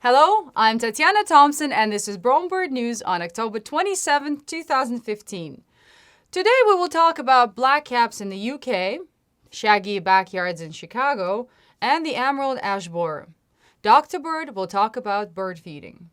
Hello, I'm Tatiana Thompson and this is Brome Bird News on October 27, 2015. Today we will talk about blackcaps in the UK, shaggy backyards in Chicago, and the emerald ash borer. Dr. Bird will talk about bird feeding.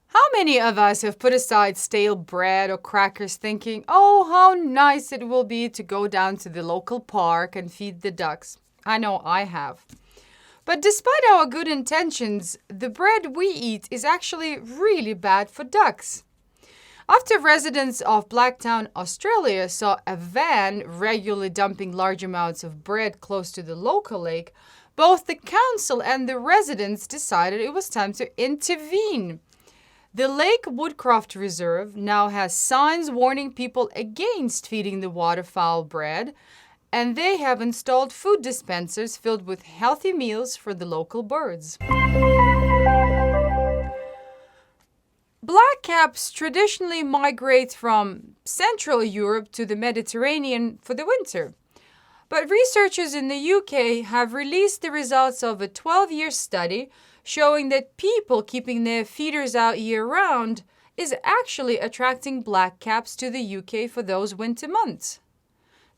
How many of us have put aside stale bread or crackers thinking, oh, how nice it will be to go down to the local park and feed the ducks? I know I have. But despite our good intentions, the bread we eat is actually really bad for ducks. After residents of Blacktown, Australia saw a van regularly dumping large amounts of bread close to the local lake, both the council and the residents decided it was time to intervene. The Lake Woodcroft Reserve now has signs warning people against feeding the waterfowl bread, and they have installed food dispensers filled with healthy meals for the local birds. Blackcaps traditionally migrate from Central Europe to the Mediterranean for the winter. But researchers in the UK have released the results of a 12-year study showing that people keeping their feeders out year-round is actually attracting blackcaps to the UK for those winter months.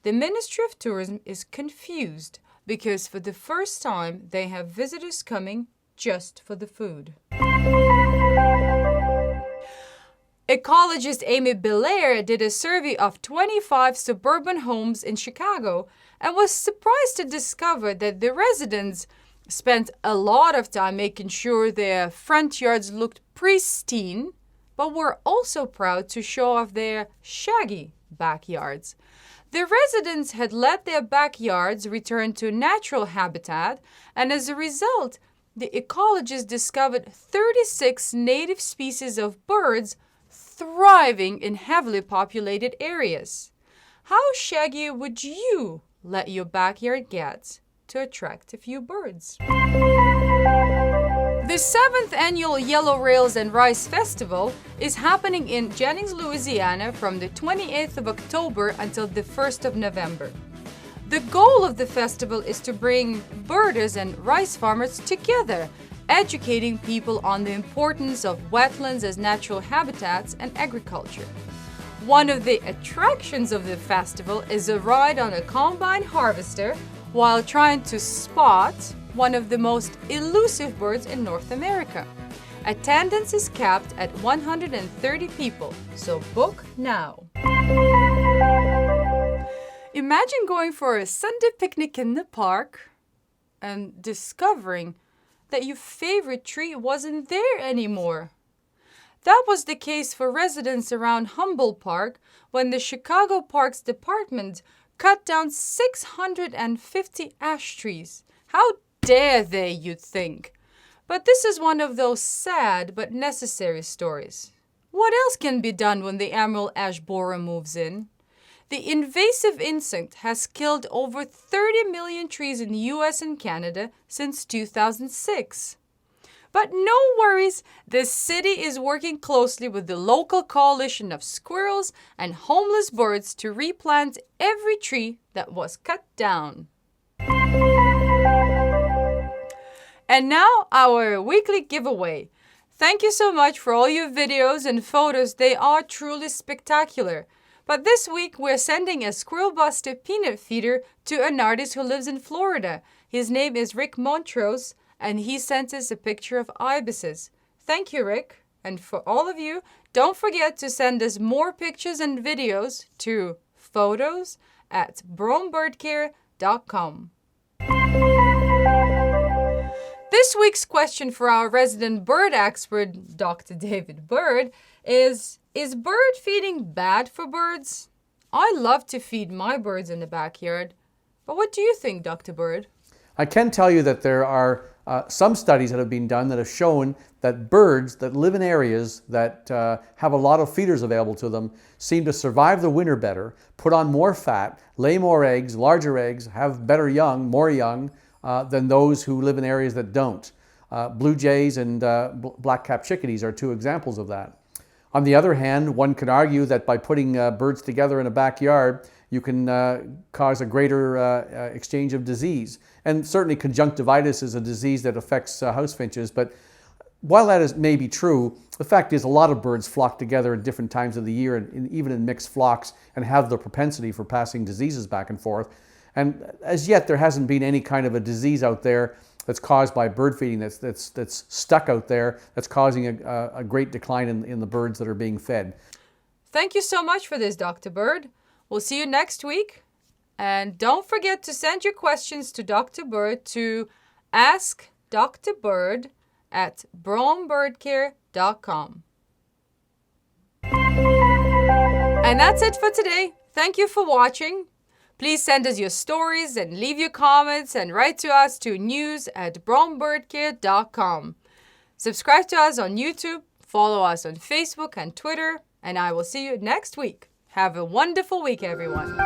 The Ministry of Tourism is confused because for the first time they have visitors coming just for the food. Ecologist Amy Belair did a survey of 25 suburban homes in Chicago and was surprised to discover that the residents spent a lot of time making sure their front yards looked pristine, but were also proud to show off their shaggy backyards. The residents had let their backyards return to natural habitat, and as a result, the ecologists discovered 36 native species of birds thriving in heavily populated areas. How shaggy would you let your backyard get to attract a few birds? The 7th annual Yellow Rails and Rice Festival is happening in Jennings, Louisiana from the 28th of October until the 1st of November. The goal of the festival is to bring birders and rice farmers together, educating people on the importance of wetlands as natural habitats and agriculture. One of the attractions of the festival is a ride on a combine harvester while trying to spot one of the most elusive birds in North America. Attendance is capped at 130 people, so book now. Imagine going for a Sunday picnic in the park and discovering that your favorite tree wasn't there anymore. That was the case for residents around Humbolt Park when the Chicago Parks Department cut down 650 ash trees. How dare they, you'd think. But this is one of those sad but necessary stories. What else can be done when the emerald ash borer moves in? The invasive insect has killed over 30 million trees in the US and Canada since 2006. But no worries, the city is working closely with the local coalition of squirrels and homeless birds to replant every tree that was cut down. And now our weekly giveaway. Thank you so much for all your videos and photos. They are truly spectacular. But this week we're sending a Squirrel Buster Peanut feeder to an artist who lives in Florida. His name is Rick Montrose, and he sent us a picture of ibises. Thank you, Rick. And for all of you, don't forget to send us more pictures and videos to photos@bromebirdcare.com. This week's question for our resident bird expert, Dr. David Bird, is bird feeding bad for birds? I love to feed my birds in the backyard. But what do you think, Dr. Bird? I can tell you that there are some studies that have been done that have shown that birds that live in areas that have a lot of feeders available to them seem to survive the winter better, put on more fat, lay more eggs, larger eggs, have better young, more young than those who live in areas that don't. Blue jays and black-capped chickadees are two examples of that. On the other hand, one can argue that by putting birds together in a backyard, you can cause a greater exchange of disease. And certainly conjunctivitis is a disease that affects house finches, but while that may be true, the fact is a lot of birds flock together at different times of the year, and even in mixed flocks, and have the propensity for passing diseases back and forth. And as yet, there hasn't been any kind of a disease out there that's caused by bird feeding that's stuck out there, that's causing a great decline in the birds that are being fed. Thank you so much for this, Dr. Bird. We'll see you next week. And don't forget to send your questions to Dr. Bird to askdrbird@bromebirdcare.com. And that's it for today. Thank you for watching. Please send us your stories and leave your comments and write to us to news@bromebirdcare.com. Subscribe to us on YouTube, follow us on Facebook and Twitter, and I will see you next week. Have a wonderful week, everyone.